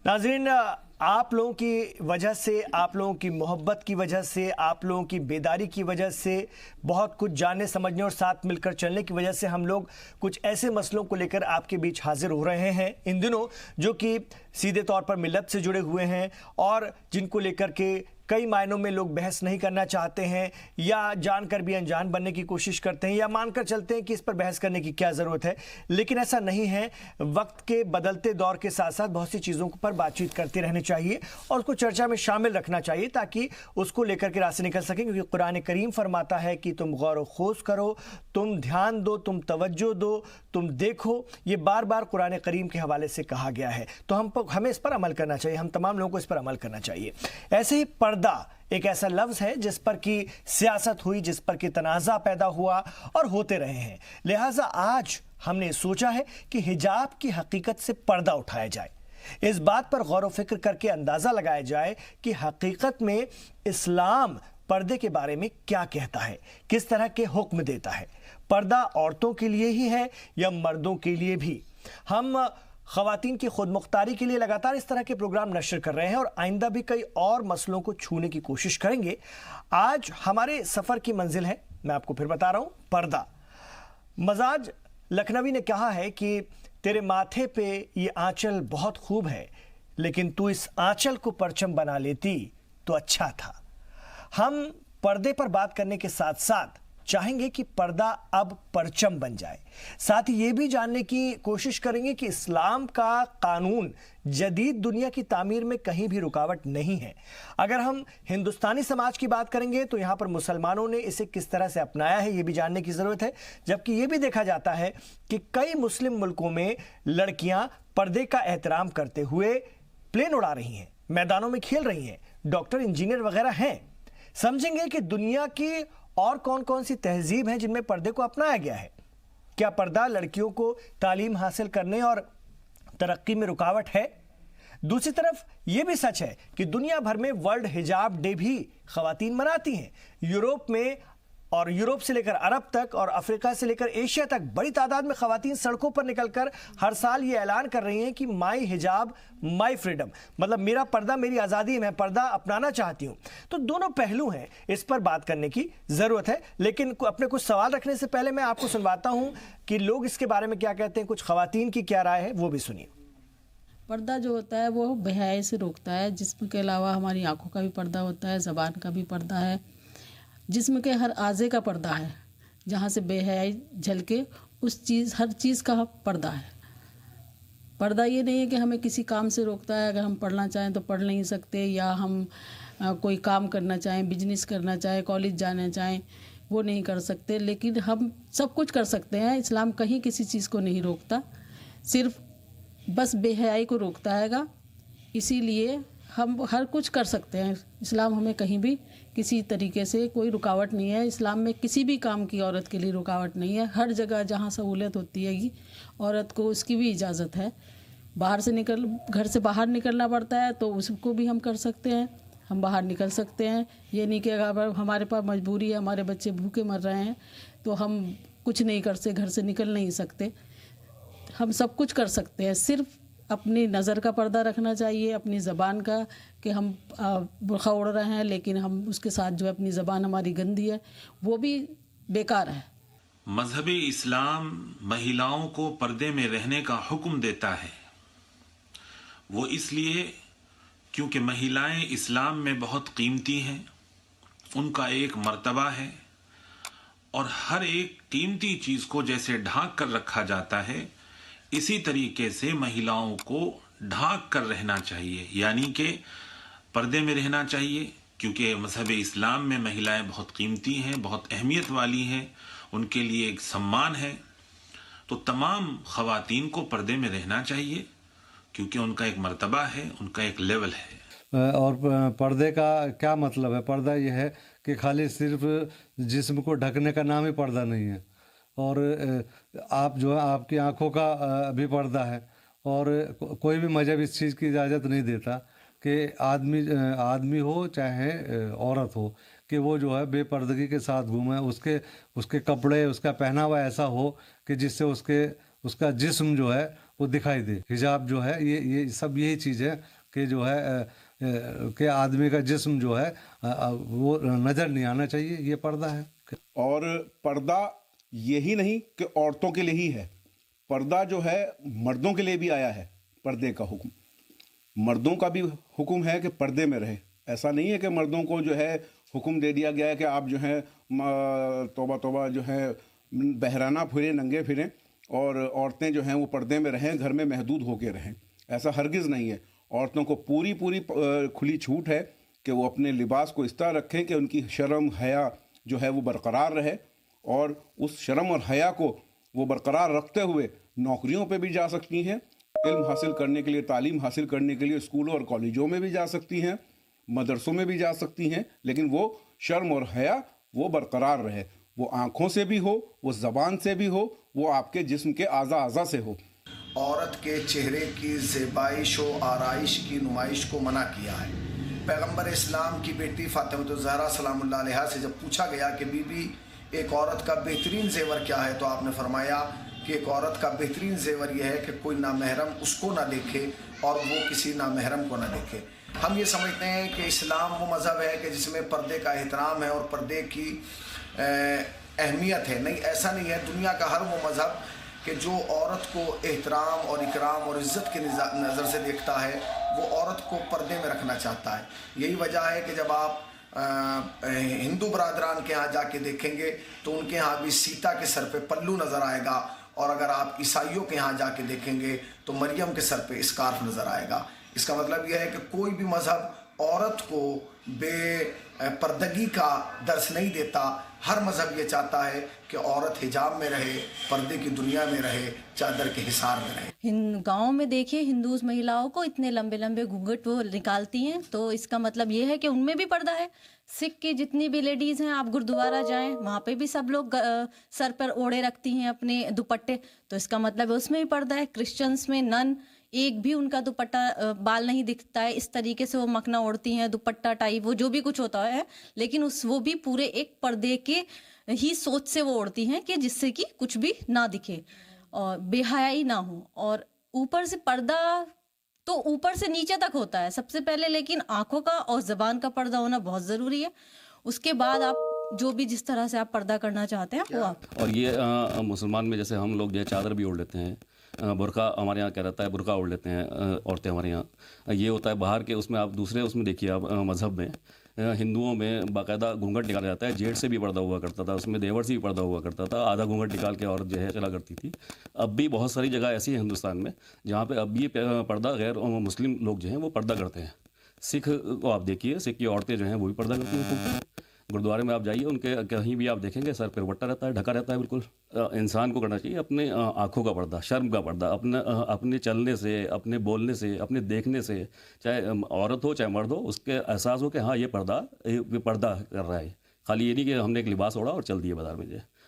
नाज़रीन, आप लोगों की वजह से, आप लोगों की मोहब्बत की वजह से, आप लोगों की बेदारी की वजह से, बहुत कुछ जानने समझने और साथ मिलकर चलने की वजह से हम लोग कुछ ऐसे मसलों को लेकर आपके बीच हाजिर हो रहे हैं इन दिनों, जो कि सीधे तौर पर मिल्लत से जुड़े हुए हैं और जिनको लेकर के कई मायनों में लोग बहस नहीं करना चाहते हैं या जानकर भी अनजान बनने की कोशिश करते हैं या मानकर चलते हैं कि इस पर बहस करने की क्या ज़रूरत है। लेकिन ऐसा नहीं है। वक्त के बदलते दौर के साथ साथ बहुत सी चीज़ों पर बातचीत करते रहनी चाहिए और उसको चर्चा में शामिल रखना चाहिए ताकि उसको लेकर के रास्ते निकल सकें, क्योंकि कुरान करीम फरमाता है कि तुम गौर व खोज करो, तुम ध्यान दो, तुम तवज्जो दो, तुम देखो। ये बार बार कुरान करीम के हवाले से कहा गया है, तो हमें इस पर अमल करना चाहिए, हम तमाम लोगों को इस पर अमल करना चाहिए। ऐसे ही पर्दा एक ऐसा लफ्ज़ है जिस पर की सियासत हुई, जिस पर की तनाज़ा पैदा हुआ और होते रहे हैं। लिहाजा आज हमने सोचा है कि हिजाब की हकीकत से पर्दा उठाया जाए, इस बात पर गौर व फिक्र करके अंदाज़ा लगाया जाए कि हकीकत में इस्लाम पर्दे के बारे में क्या कहता है, किस तरह के हुक्म देता है। पर्दा औरतों के लिए ही है या मर्दों के लिए भी? हम ख़वातीन की खुद मुख्तारी के लिए लगातार इस तरह के प्रोग्राम नशर कर रहे हैं और आइंदा भी कई और मसलों को छूने की कोशिश करेंगे। आज हमारे सफ़र की मंजिल है, मैं आपको फिर बता रहा हूँ, पर्दा। मजाज लखनवी ने कहा है कि तेरे माथे पे ये आंचल बहुत खूब है, लेकिन तू इस आंचल को परचम बना लेती तो अच्छा था। हम पर्दे पर बात करने के साथ साथ चाहेंगे कि पर्दा अब परचम बन जाए। साथ ही ये भी जानने की कोशिश करेंगे कि इस्लाम का कानून जदीद दुनिया की तामीर में कहीं भी रुकावट नहीं है। अगर हम हिंदुस्तानी समाज की बात करेंगे तो यहाँ पर मुसलमानों ने इसे किस तरह से अपनाया है, ये भी जानने की ज़रूरत है। जबकि ये भी देखा जाता है कि कई मुस्लिम मुल्कों में लड़कियाँ पर्दे का एहतराम करते हुए प्लेन उड़ा रही हैं, मैदानों में खेल रही हैं, डॉक्टर इंजीनियर वगैरह हैं। समझेंगे कि दुनिया की और कौन कौन सी तहजीब हैं जिनमें पर्दे को अपनाया गया है। क्या पर्दा लड़कियों को तालीम हासिल करने और तरक्की में रुकावट है? दूसरी तरफ यह भी सच है कि दुनिया भर में वर्ल्ड हिजाब डे भी ख़वातीन मनाती हैं। यूरोप में और यूरोप से लेकर अरब तक और अफ्रीका से लेकर एशिया तक बड़ी तादाद में ख़वातीन सड़कों पर निकलकर हर साल ये ऐलान कर रही हैं कि माई हिजाब माई फ्रीडम, मतलब मेरा पर्दा मेरी आज़ादी, मैं पर्दा अपनाना चाहती हूँ। तो दोनों पहलू हैं, इस पर बात करने की ज़रूरत है। लेकिन अपने कुछ सवाल रखने से पहले मैं आपको सुनवाता हूँ कि लोग इसके बारे में क्या कहते हैं, कुछ ख़वातीन की क्या राय है, वो भी सुनिए। पर्दा जो होता है वो बेहयाई से रोकता है। जिस्म के अलावा हमारी आंखों का भी पर्दा होता है, ज़बान का भी पर्दा है, जिस्म के हर आज़े का पर्दा है, जहाँ से बेहयाई झलके हर चीज़ का पर्दा है। पर्दा ये नहीं है कि हमें किसी काम से रोकता है, अगर हम पढ़ना चाहें तो पढ़ नहीं सकते, या हम कोई काम करना चाहें, बिजनेस करना चाहें, कॉलेज जाना चाहें, वो नहीं कर सकते। लेकिन हम सब कुछ कर सकते हैं। इस्लाम कहीं किसी चीज़ को नहीं रोकता, सिर्फ बस बेहयाई को रोकता हैगा। इसीलिए हम हर कुछ कर सकते हैं। इस्लाम हमें कहीं भी किसी तरीके से कोई रुकावट नहीं है। इस्लाम में किसी भी काम की औरत के लिए रुकावट नहीं है। हर जगह जहाँ सहूलियत होती है औरत को उसकी भी इजाज़त है। घर से बाहर निकलना पड़ता है तो उसको भी हम कर सकते हैं, हम बाहर निकल सकते हैं। ये नहीं कि अगर हमारे पास मजबूरी है, हमारे बच्चे भूखे मर रहे हैं तो हम कुछ नहीं कर सकते, घर से निकल नहीं सकते। हम सब कुछ कर सकते हैं। सिर्फ अपनी नज़र का पर्दा रखना चाहिए, अपनी ज़बान का, कि हम बुर्खा ओढ़ रहे हैं लेकिन हम उसके साथ जो है अपनी ज़बान हमारी गंदी है, वो भी बेकार है। मज़हबी इस्लाम महिलाओं को पर्दे में रहने का हुक्म देता है। वो इसलिए क्योंकि महिलाएं इस्लाम में बहुत कीमती हैं, उनका एक मर्तबा है और हर एक कीमती चीज़ को जैसे ढांक कर रखा जाता है, इसी तरीके से महिलाओं को ढांक कर रहना चाहिए, यानी कि पर्दे में रहना चाहिए। क्योंकि मज़हब इस्लाम में महिलाएं बहुत कीमती हैं, बहुत अहमियत वाली हैं, उनके लिए एक सम्मान है। तो तमाम ख़वातीन को पर्दे में रहना चाहिए क्योंकि उनका एक मर्तबा है, उनका एक लेवल है। और पर्दे का क्या मतलब है? पर्दा यह है कि खाली सिर्फ जिस्म को ढकने का नाम ही पर्दा नहीं है, और आप जो है आपकी आंखों का भी पर्दा है। और कोई भी मजहब इस चीज़ की इजाज़त नहीं देता कि आदमी हो चाहे औरत हो कि वो जो है बेपर्दगी के साथ घूमे, उसके कपड़े, उसका पहनावा ऐसा हो कि जिससे اس کا جسم جو ہے وہ دکھائی دے. حجاب جو ہے یہ سب یہی چیز ہے کہ جو ہے کہ آدمی کا جسم جو ہے وہ نظر نہیں آنا چاہیے، یہ پردہ ہے. اور پردہ یہی نہیں کہ عورتوں کے لیے ہی ہے، پردہ جو ہے مردوں کے لیے بھی آیا ہے. پردے کا حکم مردوں کا بھی حکم ہے کہ پردے میں رہے. ایسا نہیں ہے کہ مردوں کو جو ہے حکم دے دیا گیا ہے کہ آپ جو ہے توبہ توبہ جو ہے بہرانہ پھریں، ننگے پھریں، اور عورتیں جو ہیں وہ پردے میں رہیں، گھر میں محدود ہو کے رہیں. ایسا ہرگز نہیں ہے. عورتوں کو پوری کھلی چھوٹ ہے کہ وہ اپنے لباس کو اس طرح رکھیں کہ ان کی شرم حیا جو ہے وہ برقرار رہے، اور اس شرم اور حیا کو وہ برقرار رکھتے ہوئے نوکریوں پہ بھی جا سکتی ہیں، علم حاصل کرنے کے لیے، تعلیم حاصل کرنے کے لیے اسکولوں اور کالجوں میں بھی جا سکتی ہیں، مدرسوں میں بھی جا سکتی ہیں، لیکن وہ شرم اور حیا وہ برقرار رہے. وہ آنکھوں سے بھی ہو، وہ زبان سے بھی ہو، وہ آپ کے جسم کے اعضاء سے ہو. عورت کے چہرے کی زیبائش و آرائش کی نمائش کو منع کیا ہے. پیغمبر اسلام کی بیٹی فاطمہ الزہرا سلام اللہ علیہا سے جب پوچھا گیا کہ بی بی ایک عورت کا بہترین زیور کیا ہے، تو آپ نے فرمایا کہ ایک عورت کا بہترین زیور یہ ہے کہ کوئی نامحرم اس کو نہ دیکھے اور وہ کسی نامحرم کو نہ دیکھے. ہم یہ سمجھتے ہیں کہ اسلام وہ مذہب ہے کہ جس میں پردے کا احترام ہے اور پردے کی اہمیت ہے. نہیں، ایسا نہیں ہے. دنیا کا ہر وہ مذہب کہ جو عورت کو احترام اور اکرام اور عزت کی نظر سے دیکھتا ہے، وہ عورت کو پردے میں رکھنا چاہتا ہے. یہی وجہ ہے کہ جب آپ ہندو برادران کے ہاں جا کے دیکھیں گے تو ان کے ہاں بھی سیتا کے سر پہ پلو نظر آئے گا، اور اگر آپ عیسائیوں کے ہاں جا کے دیکھیں گے تو مریم کے سر پہ اسکارف نظر آئے گا. اس کا مطلب یہ ہے کہ کوئی بھی مذہب عورت کو بے پردگی کا درس نہیں دیتا. ہر مذہب یہ چاہتا ہے کہ عورت حجاب میں رہے، پردے کی دنیا میں رہے، چادر کے حصار میں رہے. گاؤں میں دیکھیں ہندوز مہیلاؤں کو اتنے لمبے لمبے گھونگھٹ وہ نکالتی ہیں، تو اس کا مطلب یہ ہے کہ ان میں بھی پردہ ہے. سکھ کی جتنی بھی لیڈیز ہیں، آپ گردوارہ جائیں، وہاں پہ بھی سب لوگ سر پر اوڑھے رکھتی ہیں اپنے دوپٹے، تو اس کا مطلب ہے اس میں بھی پردہ ہے. کرسچنس میں نن ایک بھی ان کا دوپٹہ بال نہیں دکھتا ہے، اس طریقے سے وہ مکنا اوڑھتی ہیں، دوپٹہ ٹائپ وہ جو بھی کچھ ہوتا ہے، لیکن وہ بھی پورے ایک پردے کے ہی سوچ سے وہ اوڑھتی ہیں کہ جس سے کہ کچھ بھی نہ دکھے اور بے حیائی نہ ہو. اور اوپر سے پردہ تو اوپر سے نیچے تک ہوتا ہے سب سے پہلے، لیکن آنکھوں کا اور زبان کا پردہ ہونا بہت ضروری ہے. اس کے بعد آپ جو بھی جس طرح سے آپ پردہ کرنا چاہتے ہیں وہ آپ. اور یہ مسلمان میں جیسے ہم لوگ جو ہے چادر بھی اوڑھ لیتے ہیں، برقع ہمارے یہاں کیا رہتا ہے، برقع اوڑھ لیتے ہیں عورتیں ہمارے یہاں. یہ ہوتا ہے باہر کے، اس میں آپ دوسرے اس میں دیکھیے، آپ مذہب میں ہندوؤں میں باقاعدہ گھونگھٹ نکالا جاتا ہے. جیٹ سے بھی پردہ ہوا کرتا تھا، اس میں دیور سے بھی پردہ ہوا کرتا تھا، آدھا گھونگھٹ نکال کے عورت جو ہے چلا کرتی تھی. اب بھی بہت ساری جگہ ایسی ہیں ہندوستان میں جہاں پہ اب بھی پردہ غیر مسلم لوگ جو ہیں وہ پردہ کرتے ہیں. سکھ کو آپ دیکھیے، سکھ کی عورتیں جو ہیں وہ بھی پردہ کرتی ہیں. گردوارے میں آپ جائیے، ان کے کہیں بھی آپ دیکھیں گے سر پہ دوپٹہ رہتا ہے، ڈھکا رہتا ہے. بالکل انسان کو کرنا چاہیے اپنے آنکھوں کا پردہ، شرم کا پردہ، اپنے چلنے سے، اپنے بولنے سے، اپنے دیکھنے سے، چاہے عورت ہو چاہے مرد ہو، اس کے احساس ہو کہ ہاں یہ پردہ کر رہا ہے. خالی یہ نہیں کہ ہم نے ایک لباس اوڑھا اور چل دیے بازار میں،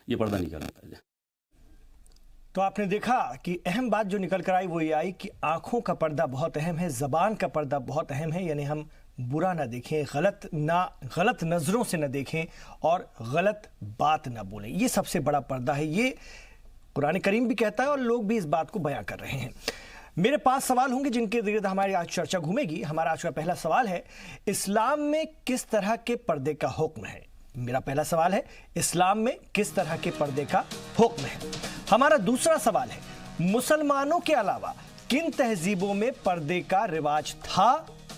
یہ پردہ نہیں کرتا ہے. تو آپ نے دیکھا کہ اہم بات جو نکل کر آئی وہ یہ آئی کہ آنکھوں کا پردہ بہت اہم ہے، زبان کا پردہ بہت اہم ہے. یعنی ہم برا نہ دیکھیں، غلط نظروں سے نہ دیکھیں اور غلط بات نہ بولیں. یہ سب سے بڑا پردہ ہے. یہ قرآن کریم بھی کہتا ہے اور لوگ بھی اس بات کو بیان کر رہے ہیں. میرے پاس سوال ہوں گے جن کے ذریعے ہماری آج چرچا گھومے گی. ہمارا آج کا پہلا سوال ہے، اسلام میں کس طرح کے پردے کا حکم ہے؟ میرا پہلا سوال ہے، اسلام میں کس طرح کے پردے کا حکم ہے؟ ہمارا دوسرا سوال ہے، مسلمانوں کے علاوہ کن تہذیبوں میں پردے کا رواج تھا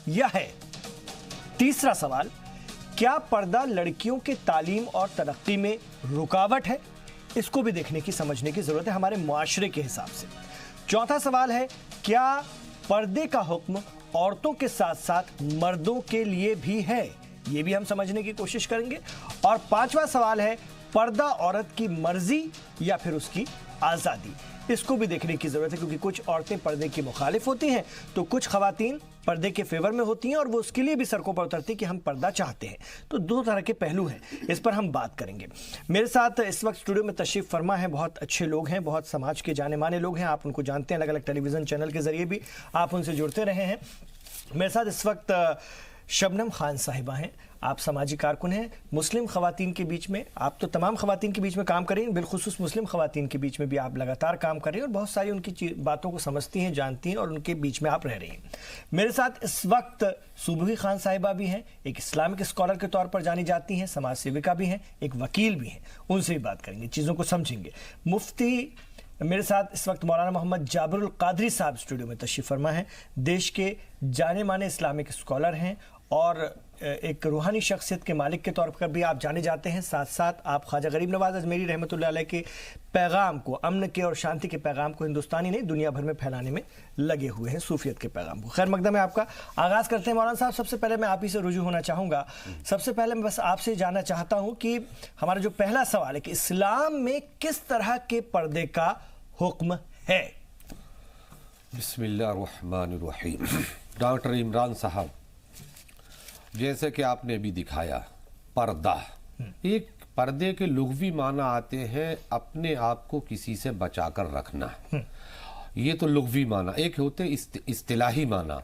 یا ہے؟ تیسرا سوال، کیا پردہ لڑکیوں کے تعلیم اور ترقی میں رکاوٹ ہے؟ اس کو بھی دیکھنے کی سمجھنے کی ضرورت ہے ہمارے معاشرے کے حساب سے. چوتھا سوال ہے، کیا پردے کا حکم عورتوں کے ساتھ ساتھ مردوں کے لیے بھی ہے؟ یہ بھی ہم سمجھنے کی کوشش کریں گے. اور پانچواں سوال ہے، پردہ عورت کی مرضی یا پھر اس کی آزادی؟ اس کو بھی دیکھنے کی ضرورت ہے کیونکہ کچھ عورتیں پردے کی مخالف ہوتی ہیں تو کچھ خواتین پردے کے فیور میں ہوتی ہیں اور وہ اس کے لیے بھی سڑکوں پر اترتی کہ ہم پردہ چاہتے ہیں. تو دو طرح کے پہلو ہیں، اس پر ہم بات کریں گے. میرے ساتھ اس وقت اسٹوڈیو میں تشریف فرما ہیں بہت اچھے لوگ ہیں، بہت سماج کے جانے مانے لوگ ہیں. آپ ان کو جانتے ہیں، الگ الگ ٹیلی ویژن چینل کے ذریعے بھی آپ ان سے جڑتے رہے ہیں. میرے ساتھ اس وقت शबनम खान साहिबा हैं, आप समाजी कारकुन हैं, मुस्लिम ख़वातीन के बीच में, आप तो तमाम ख़वातीन के बीच में काम कर रही हैं, बिलखुसूस मुस्लिम ख़वातीन के बीच में भी आप लगातार काम कर रही हैं और बहुत सारी उनकी बातों को समझती हैं, जानती हैं और उनके बीच में आप रह रही हैं। मेरे साथ इस वक्त सुबही खान साहिबा भी हैं, एक इस्लामिक स्कॉलर के तौर पर जानी जाती हैं, समाज सेविका भी हैं, एक वकील भी हैं। उनसे भी बात करेंगे, चीज़ों को समझेंगे। मुफ्ती मेरे साथ इस वक्त मौलाना मोहम्मद जाबिरुल कादरी साहब स्टूडियो में तशरीफ़ फरमा हैं, देश के जाने माने इस्लामिक स्कॉलर हैं और एक रूहानी शख्सियत के मालिक के तौर पर भी आप जाने जाते हैं। साथ साथ आप ख्वाजा गरीब नवाज अजमेरी रहमतुल्लाह अलैह के पैगाम को, अमन के और शांति के पैगाम को हिंदुस्तानी नहीं दुनिया भर में फैलाने में लगे हुए हैं, सूफियत के पैगाम को। खैर मकदम है आपका। आगाज़ करते हैं मौलाना साहब, सबसे पहले मैं आप ही से रुजू होना चाहूँगा। सबसे पहले मैं बस आपसे जानना चाहता हूँ कि हमारा जो पहला सवाल है कि इस्लाम में किस तरह के पर्दे का हुक्म है। बिस्मिल्लाहिर्रहमानिर्रहीम। डॉक्टर इमरान साहब, जैसे कि आपने भी दिखाया, पर्दा, एक पर्दे के लुग़वी माना आते हैं अपने आप को किसी से बचाकर रखना, ये तो लुग़वी माना। एक होते इस्तिलाही माना।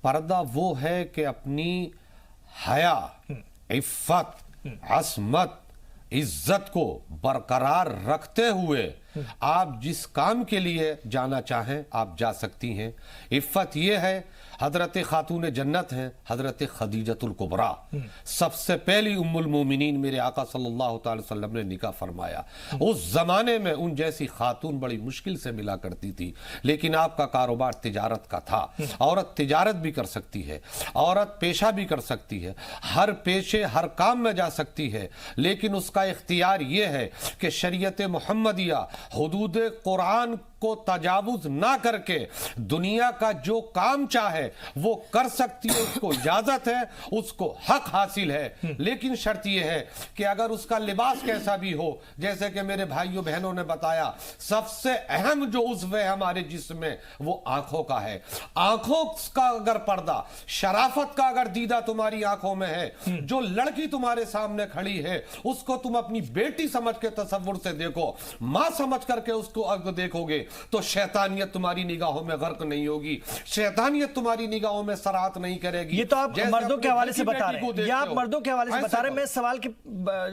पर्दा वो है कि अपनी हया, इफ़्फ़त, असमत, इज्जत को बरकरार रखते हुए आप जिस काम के लिए जाना चाहें आप जा सकती हैं। इफ़्फ़त ये है, हज़रत खातून जन्नत हैं हज़रत खदीजतुल कुबरा, सबसे पहली उम्मुल मोमिनीन मेरे आका सल्लल्लाहु अलैहि वसल्लम ने निकाह फरमाया। उस ज़माने में उन जैसी खातून बड़ी मुश्किल से मिला करती थी, लेकिन आपका कारोबार तिजारत का था। औरत तिजारत भी कर सकती है, औरत पेशा भी कर सकती है, हर पेशे हर काम में जा सकती है, लेकिन उसका इख्तियार ये है कि शरीयत मुहम्मदिया हुदूद कुरान को तजावुज ना करके दुनिया का जो काम चाहे वो कर सकती है, उसको इजाजत है, उसको हक हासिल है। लेकिन शर्त यह है कि अगर उसका लिबास कैसा भी हो, जैसे कि मेरे भाइयों बहनों ने बताया, सबसे अहम जो उज़्व है हमारे जिस्म में वो आंखों का है। आंखों का अगर पर्दा, शराफत का अगर दीदा तुम्हारी आंखों में है, जो लड़की तुम्हारे सामने खड़ी है उसको तुम अपनी बेटी समझ के तसव्वुर से देखो, मां समझ करके उसको अगर देखोगे तो शैतानियत तुम्हारी निगाहों में गर्क नहीं होगी, शैतानियत तुम्हारी निगाहों में सराहत नहीं करेगी। ये तो आप मर्दों के हवाले से बता रहे हैं, ये आप मर्दों के हवाले से बता रहे हैं। मैं सवाल के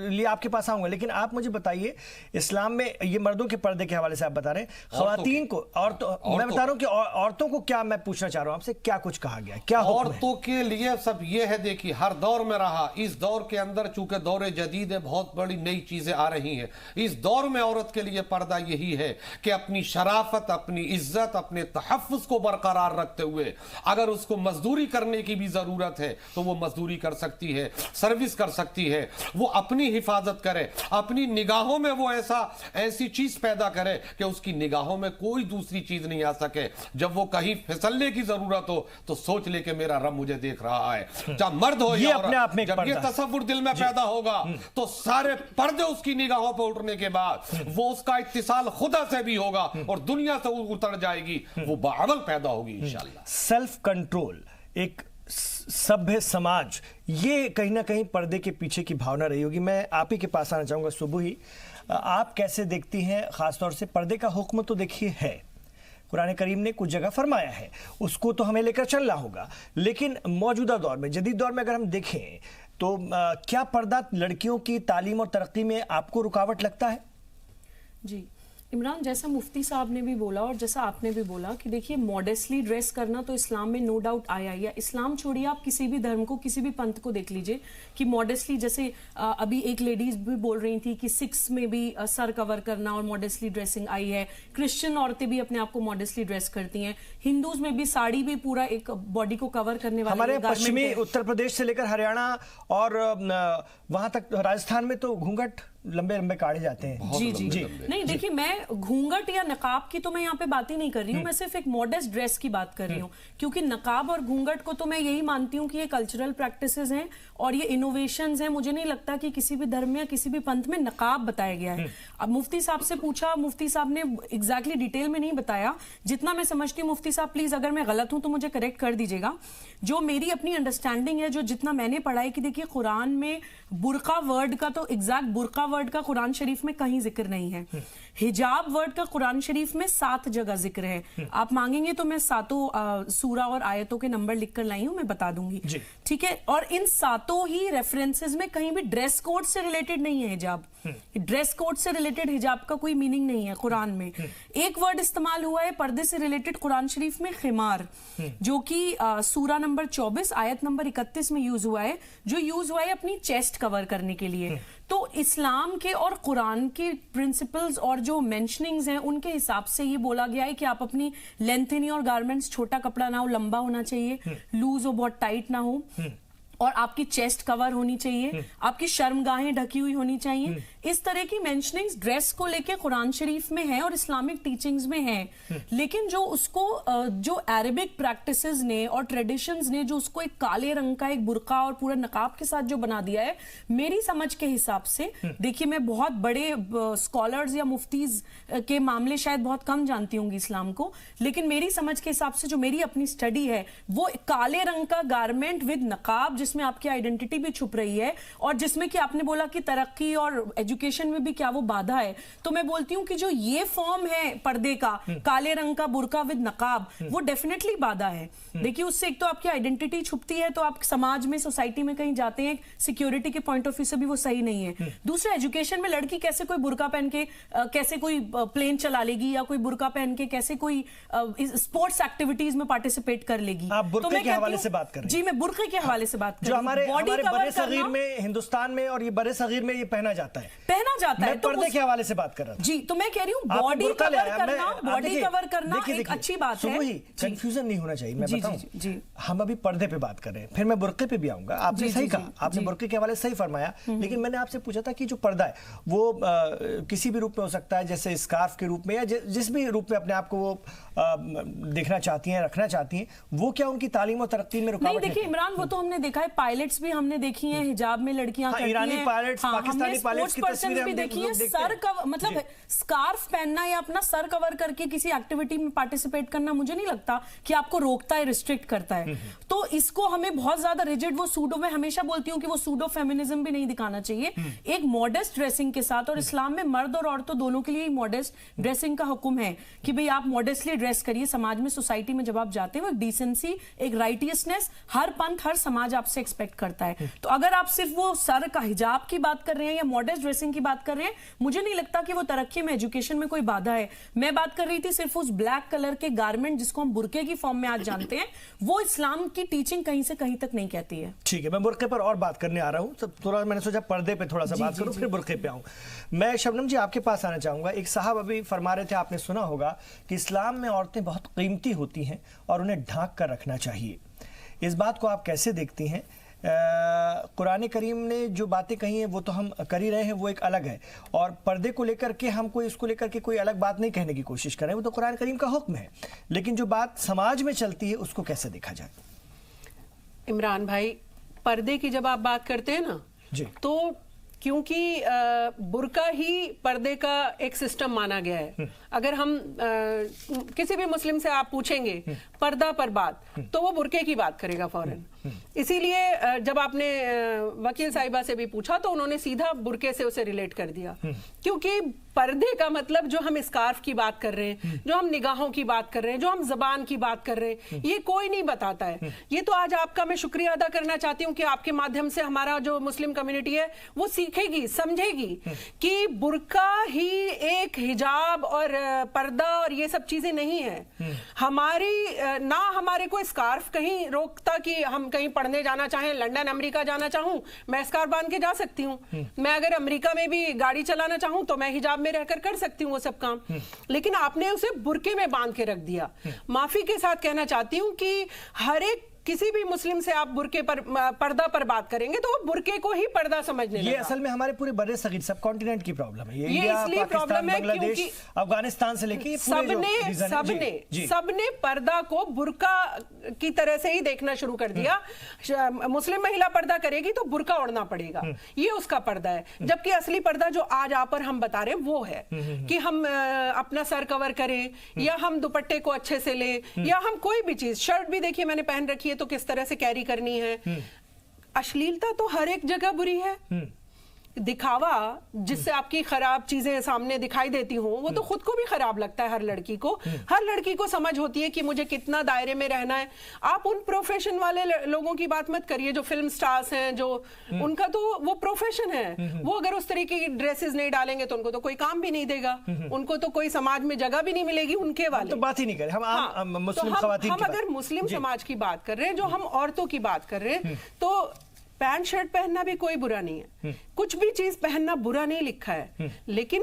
लिए आपके पास आऊंगा, लेकिन आप मुझे बताइए, इस्लाम में ये मर्दों के पर्दे के हवाले से आप बता रहे हैं, खवातीन को मैं बता रहा हूं कि औरतों को क्या, मैं पूछना चाह रहा हूं आपसे, क्या कुछ कहा गया, क्या औरतों के लिए सब ये है। देखिए, हर दौर में रहा, इस दौर के अंदर चूंकि दौर जदीद है, बहुत बड़ी नई चीजें आ रही हैं। इस दौर में औरत के लिए पर्दा यही है कि अपनी शराफत, अपनी इज्जत, अपने तहफ़्फ़ुज़ को बरकरार रखते हुए अगर उसको मजदूरी करने की भी जरूरत है तो वो मजदूरी कर सकती है, सर्विस कर सकती है, वो अपनी हिफाजत करे, अपनी निगाहों में वो ऐसी चीज पैदा करे कि उसकी निगाहों में कोई दूसरी चीज नहीं आ सके। जब वो कहीं फिसलने की जरूरत हो तो सोच ले कि मेरा रब मुझे देख रहा है। चाहे मर्द हो या औरत, जब ये तसव्वुर दिल में पैदा होगा तो सारे पर्दे उसकी निगाहों पर उठने के बाद वो उसका इत्तिसाल खुदा से भी होगा और दुनिया से उतर जाएगी, वो बाअमल पैदा होगी इंशाअल्लाह। सेल्फ कंट्रोल, एक सभ्य समाज, ये कहीं ना कहीं पर्दे के पीछे की भावना रही होगी। मैं आप ही के पास आना चाहूंगा सुबही, आप कैसे देखती हैं खासतौर से पर्दे का हुक्म? तो देखिए है, कुरान करीम ने कुछ जगह फरमाया है, उसको तो हमें लेकर चलना होगा, लेकिन मौजूदा दौर में, जदीद दौर में अगर हम देखें तो क्या पर्दा लड़कियों की तालीम और तरक्की में आपको रुकावट लगता है? जी इमरान, जैसा मुफ्ती साहब ने भी बोला और जैसा आपने भी बोला कि देखिए मॉडेस्टली ड्रेस करना तो इस्लाम में नो डाउट आया ही है। इस्लाम छोड़िए, आप किसी भी धर्म को, किसी भी पंथ को देख लीजिए कि मॉडेस्टली, जैसे अभी एक लेडीज भी बोल रही थी कि सिक्स में भी सर कवर करना और मॉडेस्टली ड्रेसिंग आई है। क्रिश्चियन औरतें भी अपने आप को मॉडेस्टली ड्रेस करती हैं। हिंदूज में भी साड़ी भी पूरा एक बॉडी को कवर करने वाले, हमारे पश्चिमी उत्तर प्रदेश से लेकर हरियाणा और वहां तक राजस्थान में तो घूंघट लंबे लंबे काढ़े जाते हैं। जी जी जी नहीं, देखिए मैं घूंघट या नकाब की तो मैं यहाँ पे बात ही नहीं कर रही हूँ, मैं सिर्फ एक मॉडेस्ट ड्रेस की बात कर रही हूँ, क्योंकि नकाब और घूंघट को तो मैं यही मानती हूँ कि ये कल्चरल प्रैक्टिसेस हैं और ये इनोवेशंस हैं। मुझे नहीं लगता कि किसी भी धर्म में या किसी भी पंथ में नकाब बताया गया है। अब मुफ्ती साहब से पूछा, मुफ्ती साहब ने एग्जैक्टली डिटेल में नहीं बताया, जितना मैं समझती हूँ। मुफ्ती साहब प्लीज अगर मैं गलत हूं तो मुझे करेक्ट कर दीजिएगा। जो मेरी अपनी अंडरस्टैंडिंग है, जो जितना मैंने पढ़ा है कि देखिए कुरान में बुर्का वर्ड का तो एग्जैक्ट बुर्का वर्ड का कुरान शरीफ में कहीं जिक्र नहीं है। हिजाब वर्ड का कुरान शरीफ में 7 जगह जिक्र है। आप मांगेंगे तो मैं 7 सूरा और आयतों के नंबर लिख कर लाई हूं, मैं बता दूंगी, ठीक है। और इन 7 ही रेफरेंसेस में कहीं भी ड्रेस कोड से रिलेटेड नहीं है हिजाब। ड्रेस कोड से रिलेटेड हिजाब का कोई मीनिंग नहीं है कुरान में। एक वर्ड इस्तेमाल हुआ है पर्दे से रिलेटेड कुरान शरीफ में, खिमार, जो कि सूरा नंबर 24 आयत नंबर 31 में यूज हुआ है, जो यूज हुआ है अपनी चेस्ट कवर करने के लिए। तो इस्लाम के और कुरान के प्रिंसिपल्स और जो मेंशनिंग्स हैं उनके हिसाब से ये बोला गया है कि आप अपनी लेंथनी और गारमेंट्स, छोटा कपड़ा ना हो, लंबा होना चाहिए, लूज हो, बहुत टाइट ना हो, और आपकी चेस्ट कवर होनी चाहिए, आपकी शर्मगाहें ढकी हुई होनी चाहिए। इस तरह की मेंशनिंग्स ड्रेस को लेके कुरान शरीफ में है और इस्लामिक टीचिंग्स में है। लेकिन जो उसको जो अरेबिक प्रैक्टिसेस ने और ट्रेडिशंस ने जो उसको एक काले रंग का एक बुर्का और पूरा नकाब के साथ जो बना दिया है, मेरी समझ के हिसाब से, देखिए मैं बहुत बड़े स्कॉलर्स या मुफ्तीज के मामले शायद बहुत कम जानती होंगी इस्लाम को, लेकिन मेरी समझ के हिसाब से जो मेरी अपनी स्टडी है वो काले रंग का गारमेंट विद नकाब, जिसमें आपकी आइडेंटिटी भी छुप रही है और जिसमें कि आपने बोला कि तरक्की और एजुकेशन में भी क्या वो बाधा है, तो मैं बोलती हूँ कि जो ये फॉर्म है पर्दे का, काले रंग का बुर्का विद नकाब, वो डेफिनेटली बाधा है। देखिए उससे एक तो आपकी आइडेंटिटी छुपती है, तो आप समाज में, सोसाइटी में कहीं जाते हैं, सिक्योरिटी के पॉइंट ऑफ व्यू से भी वो सही नहीं है। दूसरा, एजुकेशन में लड़की कैसे कोई बुर्का पहन के कैसे कोई प्लेन चला लेगी, या कोई बुर्का पहन के कैसे कोई स्पोर्ट्स एक्टिविटीज में पार्टिसिपेट कर लेगी। आप बुर्के के हवाले से बात कर रहे हैं? जी, मैं बुर्के के हवाले से बात कर रही जो हूं। हमारे बड़े सगीर में, हिंदुस्तान में और ये बड़े सगीर में ये पहना जाता है, मैं तो पर्दे के हवाले से बात कर रहा था। जी, तो मैं कह रही हूँ बॉडी कवर करना एक अच्छी बात है। कंफ्यूजन नहीं होना चाहिए। मैं बताऊं, हम अभी पर्दे पे बात कर रहे हैं, फिर मैं बुर्के पे भी आऊंगा। आपने सही कहा, आपने बुर्के के हवाले से सही फरमाया, लेकिन मैंने आपसे पूछा था कि जो पर्दा है वो किसी भी रूप में हो सकता है, जैसे स्कार्फ के रूप में या जिस भी रूप में अपने आप को वो देखना चाहती हैं, रखना चाहती हैं, वो क्या उनकी तालीम और तरक्की में रुकावट है? नहीं, देखिए इमरान, वो तो हमने देखा है, पायलट्स भी हमने देखी हैं हिजाब में लड़कियां करती हैं, ईरानी पायलट्स, पाकिस्तानी पायलट्स की तस्वीरें भी देखी हैं। सर कवर, मतलब स्कार्फ पहनना या अपना सर कवर करके किसी एक्टिविटी में पार्टिसिपेट करना, मुझे नहीं लगता कि आपको रोकता है, रिस्ट्रिक्ट करता है। तो इसको हमें बहुत ज्यादा रिजिड, वो सूडो, मैं हमेशा बोलती हूँ कि वो सूडो फेमिनिज्म भी नहीं दिखाना चाहिए। एक मॉडेस्ट ड्रेसिंग के साथ, और इस्लाम में मर्द और औरतों दोनों के लिए मॉडेस्ट ड्रेसिंग का हुक्म है कि भाई आप मॉडेस्टली ड्रेस करिए। समाज में, सोसाइटी में जब आप जाते हैं, वो एक डिसेंसी, एक राइटियसनेस हर पंथ, हर समाज आपसे एक्सपेक्ट करता है। तो अगर आप सिर्फ वो सर का हिजाब की बात कर रहे हैं या मॉडेस्ट ड्रेसिंग की बात कर रहे हैं, मुझे नहीं लगता कि वो तरक्की में, एजुकेशन में कोई बाधा है। मैं बात कर रही थी सिर्फ उस ब्लैक कलर के गारमेंट जिसको हम बुर्के की फॉर्म में आज जानते हैं, वो इस्लाम की टीचिंग कहीं से कहीं तक नहीं कहती है। ठीक है, मैं बुर्के पर और बात करने आ रहा हूं। थोड़ा मैंने सोचा पर्दे पे थोड़ा सा बात करूं, फिर बुर्के पे आऊं। मैं शबनम जी आपके पास आना चाहूंगा। एक साहब अभी फरमा रहे थे, आपने सुना होगा कि इस्लाम में औरतें बहुत कीमती होती हैं और उन्हें ढांक कर रखना चाहिए। इस बात को आप कैसे देखती हैं? कुरान करीम ने जो बातें कही हैं वो तो हम कर ही रहे हैं, वो एक अलग है, और पर्दे को लेकर के हम कोई इसको लेकर के कोई अलग बात नहीं कहने की कोशिश कर रहे हैं, वो तो कुरान करीम का हुक्म है। लेकिन जो बात समाज में चलती है उसको कैसे देखा जाए? इमरान भाई, पर्दे की जब आप बात करते हैं ना जी, तो क्योंकि बुर्का ही पर्दे का एक सिस्टम माना गया है। अगर हम किसी भी मुस्लिम से आप पूछेंगे पर्दा पर बात, तो वो बुर्के की बात करेगा फौरन। इसीलिए जब आपने वकील साहिबा से भी पूछा तो उन्होंने सीधा बुर्के से उसे रिलेट कर दिया, क्योंकि पर्दे का मतलब जो हम स्कार्फ की बात कर रहे हैं, जो हम निगाहों की बात कर रहे हैं, जो हम जबान की बात कर रहे हैं, ये कोई नहीं बताता है। ये तो आज आपका मैं शुक्रिया अदा करना चाहती हूँ कि आपके माध्यम से हमारा जो मुस्लिम कम्युनिटी है वो सीखेगी, समझेगी कि बुर्का ही एक हिजाब और पर्दा और ये सब चीजें नहीं है। हमारी ना हमारे को स्कार्फ कहीं रोकता कि हम कहीं पढ़ने जाना चाहें, लंदन अमेरिका जाना चाहूं, मैं स्कार्फ बांध के जा सकती हूँ। मैं अगर अमेरिका में भी गाड़ी चलाना चाहूं तो मैं हिजाब में रहकर कर सकती हूँ वो सब काम। लेकिन आपने उसे बुर्के में बांध के रख दिया। माफी के साथ कहना चाहती हूँ कि हर एक किसी भी मुस्लिम से आप बुर्के पर, पर्दा पर बात करेंगे तो वो बुर्के को ही पर्दा समझने लगा। ये असल में हमारे पूरे बड़े सगीर सब कॉन्टिनेंट की प्रॉब्लम है। ये इसलिए प्रॉब्लम है क्योंकि अफगानिस्तान से लेके सबने पर्दा को बुर्का की तरह से ही देखना शुरू कर दिया। मुस्लिम महिला पर्दा करेगी तो बुर्का ओढ़ना पड़ेगा, ये उसका पर्दा है। जबकि असली पर्दा जो आज आप और हम बता रहे हैं वो है कि हम अपना सर कवर करें, या हम दुपट्टे को अच्छे से लें, या हम कोई भी चीज, शर्ट भी देखिए मैंने पहन रखी है तो किस तरह से कैरी करनी है। अश्लीलता तो हर एक जगह बुरी है। دکھاوا جس سے آپ کی خراب چیزیں سامنے دکھائی دیتی ہوں وہ تو خود کو بھی خراب لگتا ہے ہر لڑکی کو. ہر لڑکی کو سمجھ ہوتی ہے کہ مجھے کتنا دائرے میں رہنا ہے. آپ ان پروفیشن والے لوگوں کی بات مت کریے جو فلم سٹارز ہیں, جو ان کا تو وہ پروفیشن ہے, وہ اگر اس طریقے کی ڈریسز نہیں ڈالیں گے تو ان کو تو کوئی کام بھی نہیں دے گا, ان کو تو کوئی سماج میں جگہ بھی نہیں ملے گی. ان کے والے تو بات ہی نہیں کریں, ہم مسلم خواتین ہم اگر مسلم سماج کی بات کر رہے ہیں, جو ہم عورتوں کی بات کر رہے ہیں, تو پینٹ شرٹ پہننا بھی کوئی برا نہیں ہے, کچھ بھی چیز پہننا برا نہیں لکھا ہے, لیکن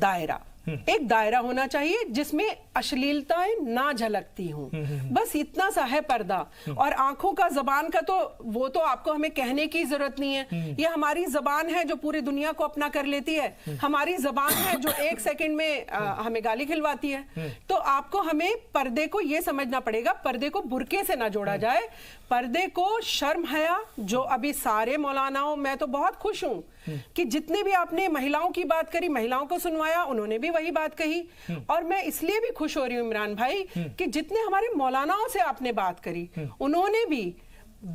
دائرہ, ایک دائرہ ہونا چاہیے جس میں اشلیلتائیں نہ جھلکتی ہوں, بس اتنا سا ہے پردہ. اور آنکھوں کا, زبان کا تو وہ تو آپ کو ہمیں کہنے کی ضرورت نہیں ہے, یہ ہماری زبان ہے جو پوری دنیا کو اپنا کر لیتی ہے, ہماری زبان ہے جو 1 سیکنڈ میں ہمیں گالی کھلواتی ہے. تو آپ کو ہمیں پردے کو یہ سمجھنا پڑے گا, پردے کو برقعے سے نہ جوڑا جائے, پردے کو شرم حیا, جو ابھی سارے مولاناؤں, میں تو بہت خوش ہوں کہ جتنے بھی آپ نے مہیلاؤں کی بات کری, مہیلاؤں کو سنوایا, انہوں نے بھی وہی بات کہی. اور میں اس لیے بھی خوش ہو رہی ہوں عمران بھائی کہ جتنے ہمارے مولاناؤں سے آپ نے بات کری, انہوں نے بھی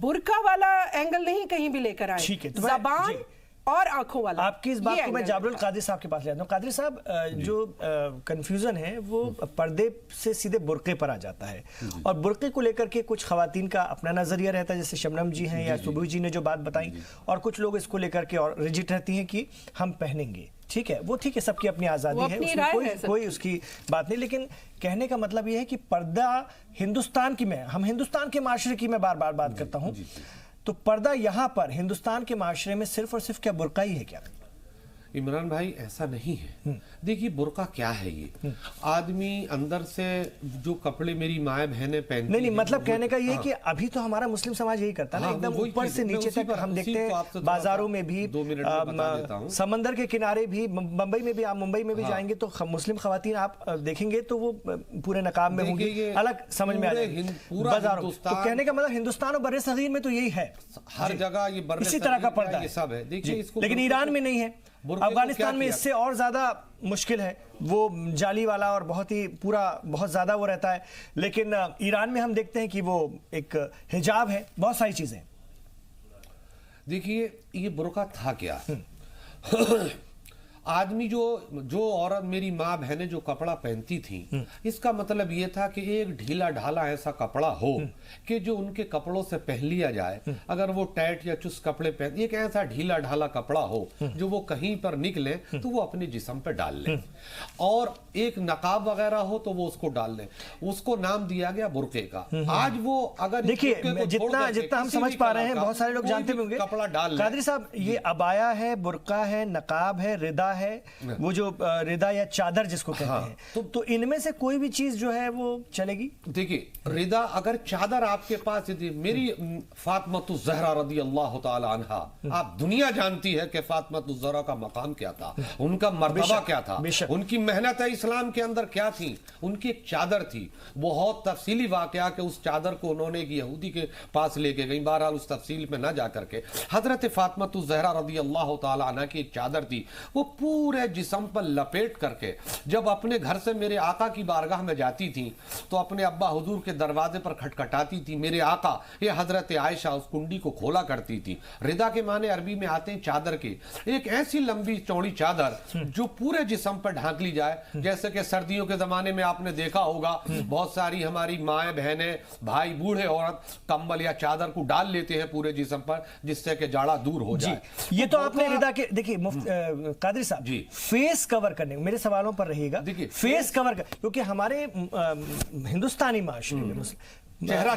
برقع والا اینگل نہیں کہیں بھی لے کر آئے, زبان اور آنکھوں والا. آپ کی اس بات کو میں جابر القادری صاحب کے پاس لے آتا ہوں. قادری صاحب, جو کنفیوژن ہے وہ پردے سے سیدھے برقعے پر آ جاتا ہے, اور برقعے کو لے کر کے کچھ خواتین کا اپنا نظریہ رہتا ہے, جیسے شبنم جی ہیں یا صبوی جی نے جو بات بتائیں, اور کچھ لوگ اس کو لے کر کے اور ریجٹ رہتی ہیں کہ ہم پہنیں گے. ٹھیک ہے, وہ ٹھیک ہے, سب کی اپنی آزادی ہے, اس میں کوئی اس کی بات نہیں, لیکن کہنے کا مطلب یہ ہے کہ پردہ ہندوستان کی, ہم ہندوستان کے معاشرے کی میں بار بار بات کرتا ہوں, تو پردہ یہاں پر ہندوستان کے معاشرے میں صرف اور صرف کیا برقع ہی ہے کیا؟ عمران بھائی ایسا نہیں ہے. دیکھیے برقع کیا ہے, یہ آدمی اندر سے جو کپڑے میری مائیں بہنیں پہنتی ہیں, نہیں مطلب کہنے کا یہ ہے کہ ابھی تو ہمارا مسلم سماج یہی کرتا ہے نا, ایک دم اوپر سے نیچے تک. ہم دیکھتے ہیں بازاروں میں بھی, سمندر کے کنارے بھی, ممبئی میں بھی, آپ ممبئی میں بھی جائیں گے تو مسلم خواتین آپ دیکھیں گے تو وہ پورے نقاب میں ہوں گی, الگ سمجھ میں آ جائے گی بازاروں. تو کہنے کا مطلب ہندوستان اور بر صغیر میں تو یہی ہے, ہر جگہ یہ اسی طرح کا پردہ ہے, لیکن ایران میں نہیں ہے, افغانستان میں اس سے اور زیادہ مشکل ہے, وہ جالی والا اور بہت ہی پورا بہت زیادہ وہ رہتا ہے. لیکن ایران میں ہم دیکھتے ہیں کہ وہ ایک حجاب ہے, بہت ساری چیزیں. دیکھیے یہ برقع تھا کیا, آدمی جو عورت میری ماں بہنیں جو کپڑا پہنتی تھیں, اس کا مطلب یہ تھا کہ ایک ڈھیلا ڈھالا ایسا کپڑا ہو کہ جو ان کے کپڑوں سے پہن لیا جائے. اگر وہ ٹائٹ یا چست کپڑے پہن, ایک ایسا ڈھیلا ڈھالا کپڑا ہو جو وہ کہیں پر نکلے تو وہ اپنے جسم پہ ڈال لیں, اور ایک نقاب وغیرہ ہو تو وہ اس کو ڈال لیں. اس کو نام دیا گیا برقعے کا. آج وہ اگر دیکھیے جتنا ہم سمجھ پا رہے ہیں, بہت سارے لوگ جانتے بھی ہوں گے, کپڑا ڈال لیں. قادری صاحب, یہ عبایا ہے, برقع ہے, نقاب ہے, ردا ہے, وہ جو ردا یا چادر جس کو کہتے ہیں, تو ان میں سے کوئی بھی چیز جو ہے وہ چلے گی؟ دیکھیے ردا, اگر چادر آپ کے پاس, میری فاطمۃ الزہرا رضی اللہ تعالی عنہا, آپ دنیا جانتی ہے کہ فاطمۃ الزہرا کا مقام کیا تھا, ان کا مرتبہ کیا تھا, ان کی محنت اسلام کے اندر کیا تھی. ان کی ایک چادر تھی, بہت تفصیلی واقعہ کہ اس چادر کو انہوں نے ایک یہودی کے پاس لے کے گئی, بہرحال اس تفصیل میں نہ جا کر کے, حضرت فاطمۃ الزہرا رضی اللہ تعالی عنہا کی ایک چادر تھی, وہ پورے جسم پر لپیٹ کر کے جب اپنے گھر سے میرے آقا کی بارگاہ میں جاتی تھی تو اپنے ابا حضور کے دروازے پر کھٹکھٹاتی تھی, میرے آقا, یہ حضرت عائشہ اس کنڈی کو کھولا کرتی تھی. ردا کے معنی عربی میں آتے ہیں چادر کے, ایک ایسی لمبی چوڑی چادر جو پورے جسم پر ڈھانک لی جائے, جیسے کہ سردیوں کے زمانے میں آپ نے دیکھا ہوگا بہت ساری ہماری مائیں بہنیں بھائی بوڑھے عورت کمبل یا چادر کو ڈال لیتے ہیں پورے جسم پر جس سے کہ جاڑا دور ہو جائے. یہ تو آپ نے ردا کے, دیکھیے قادری صاحب, فیس کور کرنے, میرے سوالوں پر رہیے گا, فیس کور, کیونکہ ہمارے ہندوستانی معاشرے میں چہرہ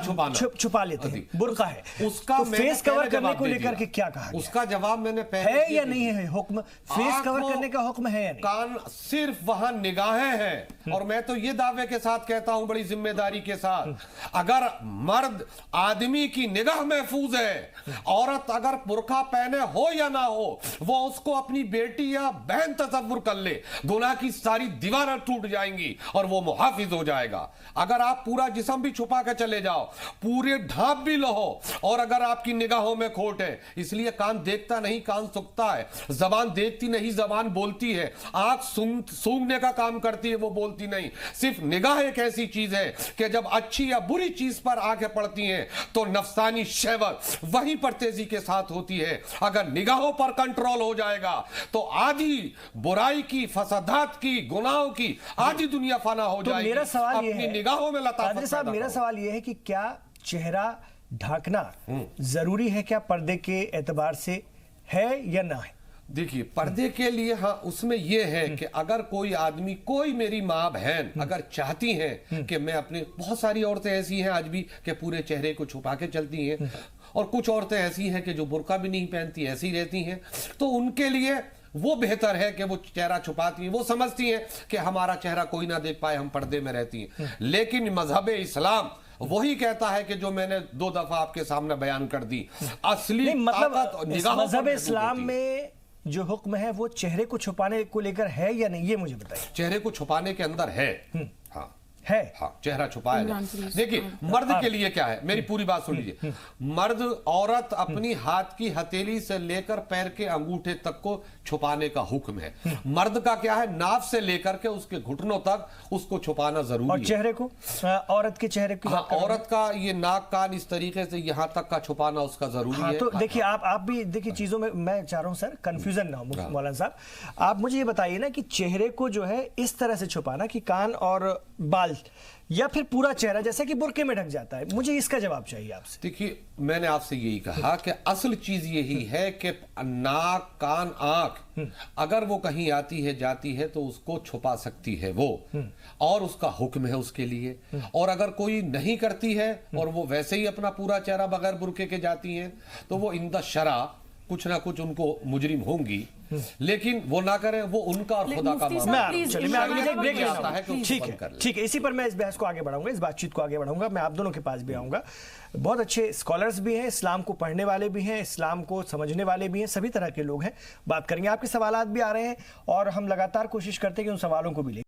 چھپا لیتے ہیں, برقع ہے, اس کا فیس کور کرنے کو لے کر کے کیا کہا اس کا جواب میں نے ہے یا نہیں ہے حکم, فیس کور کرنے کا حکم ہے یا نہیں؟ کان صرف وہاں نگاہیں ہیں, اور میں تو یہ دعوے کے ساتھ کہتا ہوں بڑی ذمہ داری کے ساتھ, اگر مرد آدمی کی نگاہ محفوظ ہے, عورت اگر برقع پہنے ہو یا نہ ہو, وہ اس کو اپنی بیٹی یا بہن تصور کر لے, گناہ کی ساری دیواریں ٹوٹ جائیں گی اور وہ محافظ ہو جائے گا. اگر آپ پورا جسم بھی چھپا کے चले जाओ, पूरे ढांप भी लो और अगर आपकी निगाहों में खोट है, इसलिए कान देखता नहीं कान सुनता है, जबान देखती नहीं जबान बोलती है, आंख सूंघने का काम करती है वो बोलती नहीं। सिर्फ निगाह एक ऐसी चीज है कि जब अच्छी या बुरी चीज पर आंखें पड़ती हैं तो नफसानी शहवत वहीं पर तेजी के साथ होती है। अगर निगाहों पर कंट्रोल हो जाएगा तो आधी बुराई की, फसादात की, गुनाहों की आधी दुनिया फना हो तो जाएगी। मेरा सवाल ये अपनी है, निगाहों में लताफत कादरी साहब, पैदा मेरा करो। सवाल ये है कि क्या चेहरा ढांकना जरूरी है, क्या पर्दे के एतबार से है या ना है? देखिए, पर्दे के लिए हाँ, उसमें यह है कि अगर कोई आदमी, कोई मेरी माँ बहन अगर चाहती हैं कि मैं अपने, बहुत सारी औरतें ऐसी हैं आज भी कि पूरे चेहरे को छुपा के चलती हैं, और कुछ औरतें ऐसी हैं कि जो बुर्का भी नहीं पहनती, ऐसी रहती हैं, तो उनके लिए वो बेहतर है कि वो चेहरा छुपाती हैं। वो समझती हैं कि हमारा चेहरा कोई ना देख पाए, हम पर्दे में रहती हैं। लेकिन मजहब इस्लाम वही कहता है कि जो मैंने 2 दफा आपके सामने बयान कर दी, असली ताकत और निगाहों पर मजहब मौजूद इस्लाम होती है। में जो हुक्म है वो चेहरे को छुपाने को लेकर है या नहीं, ये मुझे बताइए। चेहरे को छुपाने के अंदर है, हाँ है, हाँ, चेहरा छुपाया जाए। देखिए, मर्द के लिए क्या है, मेरी पूरी बात सुन लीजिए। मर्द, औरत अपनी हाथ की हथेली से लेकर पैर के अंगूठे तक को छुपाने का हुक्म है। मर्द का क्या है, नाभ से लेकर के उसके घुटनों तक उसको छुपाना जरूरी और है। चेहरे को, औरत के चेहरे की हाँ, बात कर रहा हूं। औरत का ये नाक कान इस तरीके से यहां तक का छुपाना उसका जरूरी हाँ, है। तो देखिए, आप भी देखिए चीजों में, मैं चाह रहा हूं सर कंफ्यूजन ना हो मौलाना साहब। आप मुझे ये बताइए ना कि चेहरे को जो है इस तरह से छुपाना कि कान और बाल या फिर पूरा चेहरा जैसा कि बुर्के में ढक जाता है, मुझे इसका जवाब चाहिए आपसे। देखिए, मैंने आपसे यही कहा कि असल चीज यही है कि नाक, कान, आंख अगर वो कहीं आती है जाती है तो उसको छुपा सकती है वो, और उसका हुक्म है उसके लिए। और अगर कोई नहीं करती है और वो वैसे ही अपना पूरा चेहरा बगैर बुर्के के जाती है तो वो इंदा शरा कुछ ना कुछ उनको मुजरिम होंगी, लेकिन वो ना करें, वो उनका और खुदा का मुफ्ती मामला। साहब, प्लीज, चलिए, मैं आगे ब्रेक लेता आता है कि हूं। उसको ठीक बंद कर है, ले। ठीक है, इसी पर मैं इस बहस को आगे बढ़ाऊंगा, इस बातचीत को आगे बढ़ाऊंगा। मैं आप दोनों के पास भी आऊंगा। बहुत अच्छे स्कॉलर्स भी हैं, इस्लाम को पढ़ने वाले भी हैं, इस्लाम को समझने वाले भी हैं, सभी तरह के लोग हैं। बात करेंगे, आपके सवालात भी आ रहे हैं और हम लगातार कोशिश करते हैं कि उन सवालों को भी ले